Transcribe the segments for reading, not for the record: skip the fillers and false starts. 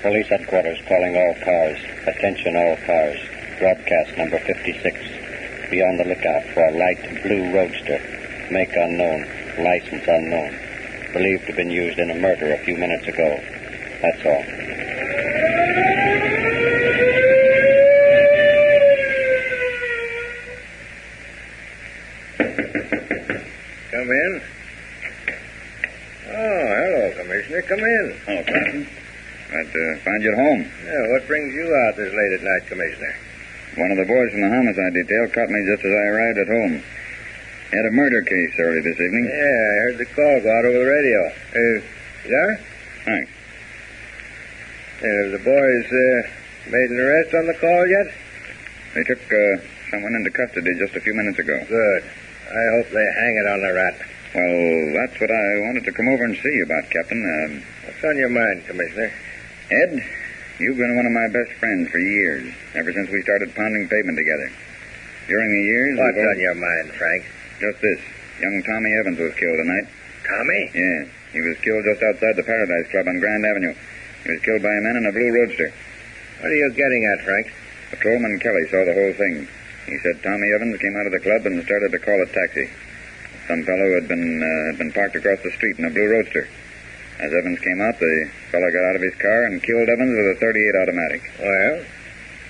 Police headquarters calling all cars. Attention all cars. Broadcast number 56. Be on the lookout for a light blue roadster. Make unknown. License unknown. Believed to have been used in a murder a few minutes ago. That's all. Come in. Oh, hello, Commissioner. Come in. Oh, Captain. Glad to find you at home. Yeah, what brings you out this late at night, Commissioner? One of the boys from the homicide detail caught me just as I arrived at home. Had a murder case early this evening. Yeah, I heard the call go out over the radio. Yeah? Thanks. Have the boys made an arrest on the call yet? They took someone into custody just a few minutes ago. Good. I hope they hang it on the rat. Well, that's what I wanted to come over and see you about, Captain. What's on your mind, Commissioner? Ed, you've been one of my best friends for years, ever since we started pounding pavement together. During the years... What's on your mind, Frank? Just this. Young Tommy Evans was killed tonight. Tommy? Yeah. He was killed just outside the Paradise Club on Grand Avenue. He was killed by a man in a blue roadster. What are you getting at, Frank? Patrolman Kelly saw the whole thing. He said Tommy Evans came out of the club and started to call a taxi. Some fellow had been parked across the street in a blue roadster. As Evans came out, the fellow got out of his car and killed Evans with a .38 automatic. Well?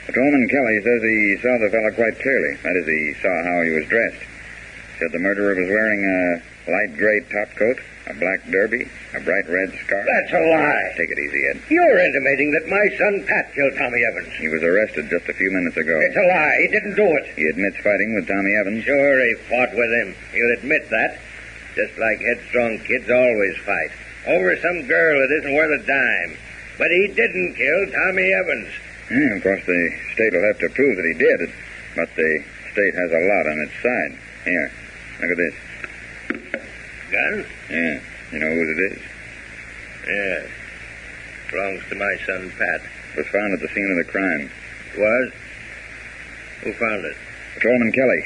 Patrolman Kelly says he saw the fellow quite clearly. That is, he saw how he was dressed. Said the murderer was wearing a light gray top coat, a black derby, a bright red scarf. That's a lie. Take it easy, Ed. You're intimating that my son Pat killed Tommy Evans. He was arrested just a few minutes ago. It's a lie. He didn't do it. He admits fighting with Tommy Evans. Sure, he fought with him. He'll admit that. Just like headstrong kids always fight. Over some girl that isn't worth a dime. But he didn't kill Tommy Evans. Yeah, of course, the state will have to prove that he did. But the state has a lot on its side. Here, look at this. Gun? Yeah. You know whose it is? Yes. Belongs to my son, Pat. It was found at the scene of the crime. It was? Who found it? Patrolman Kelly.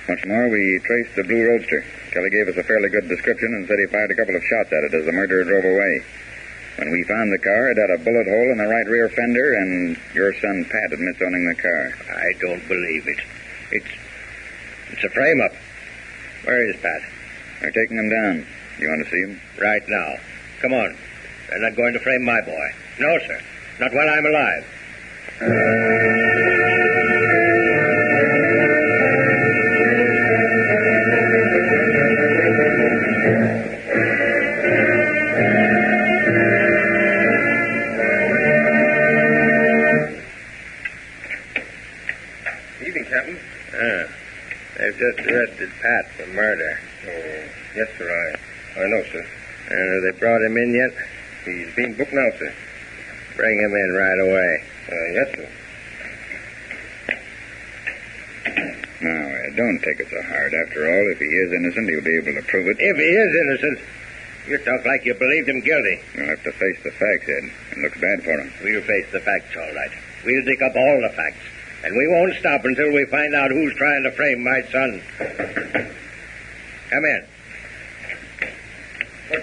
Once more, we traced the blue roadster. Kelly gave us a fairly good description and said he fired a couple of shots at it as the murderer drove away. When we found the car, it had a bullet hole in the right rear fender, and your son Pat admits owning the car. I don't believe it. It's a frame-up. Where is Pat? They're taking him down. You want to see him? Right now. Come on. They're not going to frame my boy. No, sir. Not while I'm alive. Evening, Captain. They've just arrested Pat for murder. Oh, yes, sir. I know, sir. Have they brought him in yet? He's being booked now, sir. Bring him in right away. Yes, sir. Now, don't take it so hard. After all, if he is innocent, he'll be able to prove it. If he is innocent, you talk like you believed him guilty. You'll have to face the facts, Ed. It looks bad for him. We'll face the facts, all right. We'll dig up all the facts. And we won't stop until we find out who's trying to frame my son. Come in. Oh,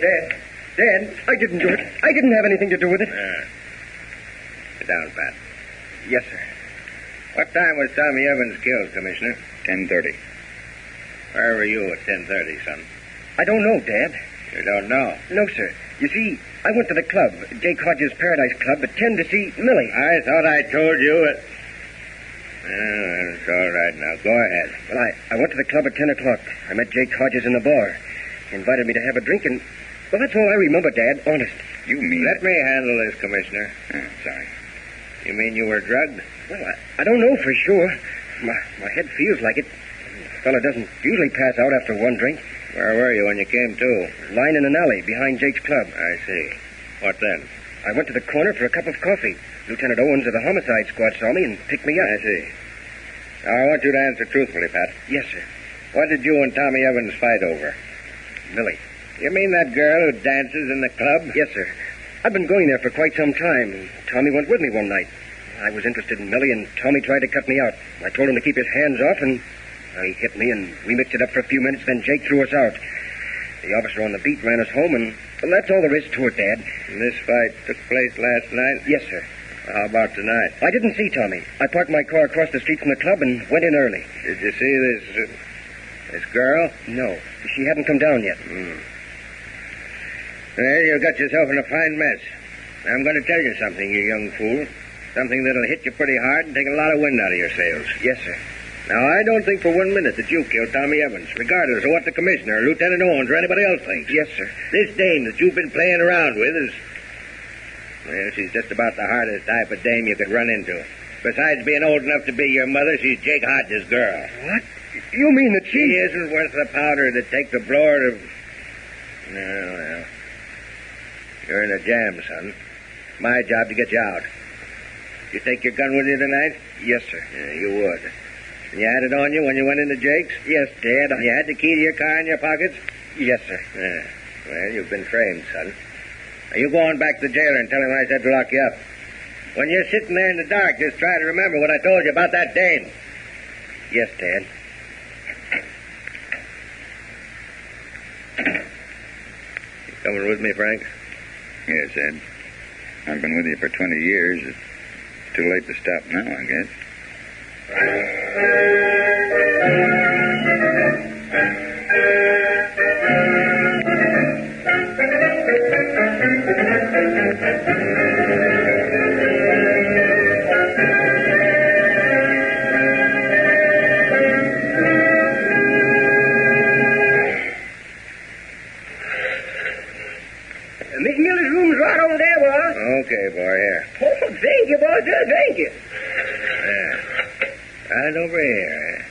Dad, I didn't do it. I didn't have anything to do with it. Sit down, Pat. Yes, sir. What time was Tommy Evans killed, Commissioner? 10:30. Where were you at 10:30, son? I don't know, Dad. You don't know? No, sir. You see, I went to the club, Jake Hodges' Paradise Club, at 10 to see Millie. I thought I told you it. Well, it's all right now. Go ahead. Well, I went to the club at 10 o'clock. I met Jake Hodges in the bar. He invited me to have a drink, and... Well, that's all I remember, Dad, honest. You mean... Let me handle this, Commissioner. Sorry. You mean you were drugged? Well, I don't know for sure. My head feels like it. A fella doesn't usually pass out after one drink. Where were you when you came to? Lying in an alley behind Jake's club. I see. What then? I went to the corner for a cup of coffee. Lieutenant Owens of the homicide squad saw me and picked me up. I see. Now, I want you to answer truthfully, Pat. Yes, sir. What did you and Tommy Evans fight over? Millie. You mean that girl who dances in the club? Yes, sir. I've been going there for quite some time, and Tommy went with me one night. I was interested in Millie, and Tommy tried to cut me out. I told him to keep his hands off, and he hit me, and we mixed it up for a few minutes, then Jake threw us out. The officer on the beat ran us home, and well, that's all there is to it, Dad. And this fight took place last night? Yes, sir. How about tonight? I didn't see Tommy. I parked my car across the street from the club and went in early. Did you see this girl? No, she hadn't come down yet. Well, you got yourself in a fine mess. I'm going to tell you something, you young fool. Something that'll hit you pretty hard and take a lot of wind out of your sails. Yes, sir. Now, I don't think for 1 minute that you killed Tommy Evans, regardless of what the commissioner, Lieutenant Owens, or anybody else thinks. Yes, sir. This dame that you've been playing around with is... Well, she's just about the hardest type of dame you could run into. Besides being old enough to be your mother, she's Jake Hodges' girl. What? You mean that She isn't worth the powder that takes a blower to... No. You're in a jam, son. My job to get you out. You take your gun with you tonight? Yes, sir. Yeah, you would. And you had it on you when you went into Jake's? Yes, Dad. And you had the key to your car in your pockets? Yes, sir. Yeah. Well, you've been trained, son. Now, you go on back to the jailer and tell him I said to lock you up. When you're sitting there in the dark, just try to remember what I told you about that dame. Yes, Dad. You coming with me, Frank? Yes, Ed. I've been with you for 20 years. It's too late to stop now, I guess. Miss Miller's room's right over there, boss. Okay, boy, here. Oh, thank you, boss. Thank you. Right over here.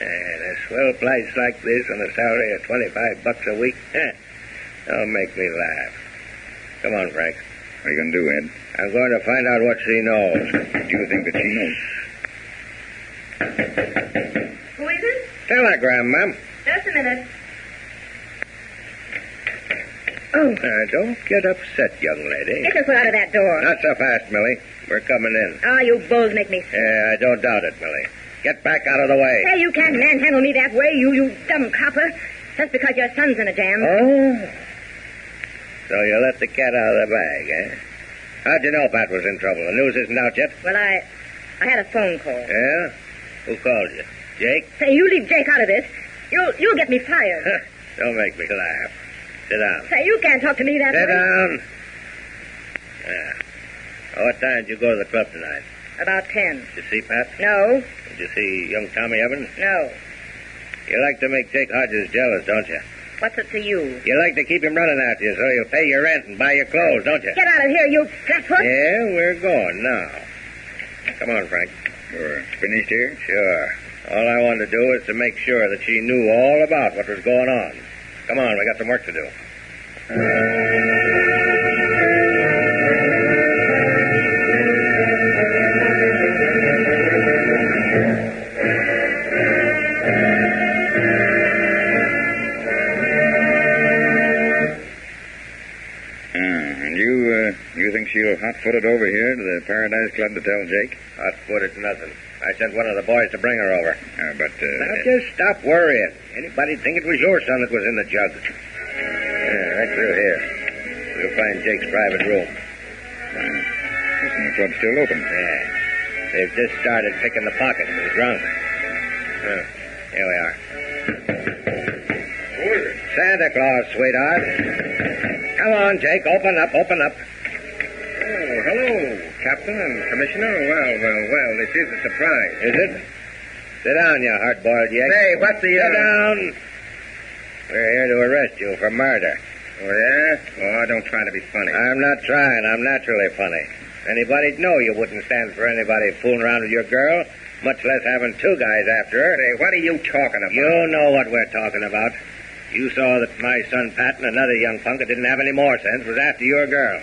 And a swell place like this on a salary of $25 a week. Don't make me laugh. Come on, Frank. What are you going to do, Ed? I'm going to find out what she knows. Do you think that she knows? Who is it? Telegram, ma'am. Just a minute. Don't get upset, young lady. Get your foot out of that door. Not so fast, Millie. We're coming in. Oh, you bulls make me sick. Yeah, I don't doubt it, Millie. Get back out of the way. Hey, you can't manhandle me that way, you dumb copper. Just because your son's in a jam. Oh? So you let the cat out of the bag, eh? How'd you know Pat was in trouble? The news isn't out yet? Well, I had a phone call. Yeah? Who called you? Jake? Say, you leave Jake out of this. You'll get me fired. Don't make me laugh. Sit down. Say, you can't talk to me that Sit way. down. Yeah. What time did you go to the club tonight? About 10. Did you see Pat? No. Did you see young Tommy Evans? No. You like to make Jake Hodges jealous, don't you? What's it to you? You like to keep him running after you so he'll pay your rent and buy your clothes, don't you? Get out of here, you flatfoot. Yeah, we're going now. Come on, Frank. You're finished here? Sure. All I wanted to do was to make sure that she knew all about what was going on. Come on, we got some work to do. And you think she'll hot-foot it over here to the Paradise Club to tell Jake? Hot-footed nothing. I sent one of the boys to bring her over. Now, just stop worrying. Anybody'd think it was your son that was in the jug. Yeah, right through here. We'll find Jake's private room. Listen, the club's still open. Yeah. They've just started picking the pockets of the drunk. Here we are. Who is it? Santa Claus, sweetheart. Come on, Jake. Open up, open up. Oh, hello, Captain and Commissioner. Well, this is a surprise. Is it? Sit down, you hard-boiled yegg. Hey, what's the... Sit down. We're here to arrest you for murder. Oh, yeah? Oh, don't try to be funny. I'm not trying. I'm naturally funny. Anybody'd know you wouldn't stand for anybody fooling around with your girl, much less having two guys after her. Hey, what are you talking about? You know what we're talking about. You saw that my son Pat and another young punk that didn't have any more sense was after your girl.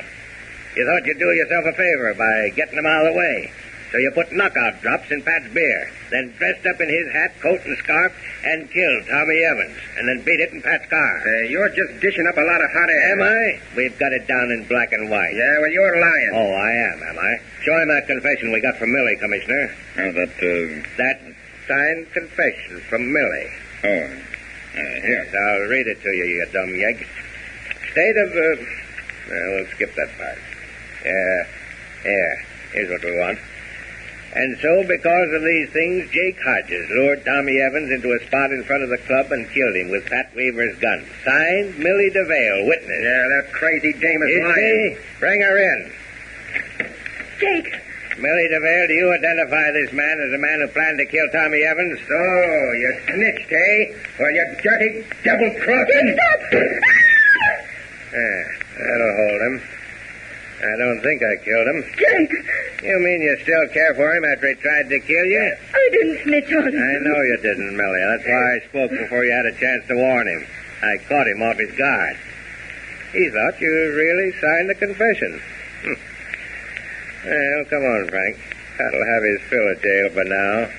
You thought you'd do yourself a favor by getting him out of the way. So you put knockout drops in Pat's beer, then dressed up in his hat, coat, and scarf, and killed Tommy Evans, and then beat it in Pat's car. You're just dishing up a lot of hot air. Am I? We've got it down in black and white. Yeah, well, you're lying. Oh, I am I? Show him that confession we got from Millie, Commissioner. Oh, That signed confession from Millie. here. Yes, I'll read it to you, you dumb yeg. State of, we'll skip that part. Here's what we want. And so, because of these things, Jake Hodges lured Tommy Evans into a spot in front of the club and killed him with Pat Weaver's gun. Signed, Millie DeVale, witness. Yeah, that crazy dame is lying. She? Bring her in. Jake. Millie DeVale, do you identify this man as the man who planned to kill Tommy Evans? So, you snitched, eh? Well, you dirty double-crossing... Stop! That'll hold him. I don't think I killed him. Jake! You mean you still care for him after he tried to kill you? I didn't snitch on him. I know you didn't, Millie. That's why I spoke before you had a chance to warn him. I caught him off his guard. He thought you really signed the confession. Well, come on, Frank. That'll have his fill of jail for now.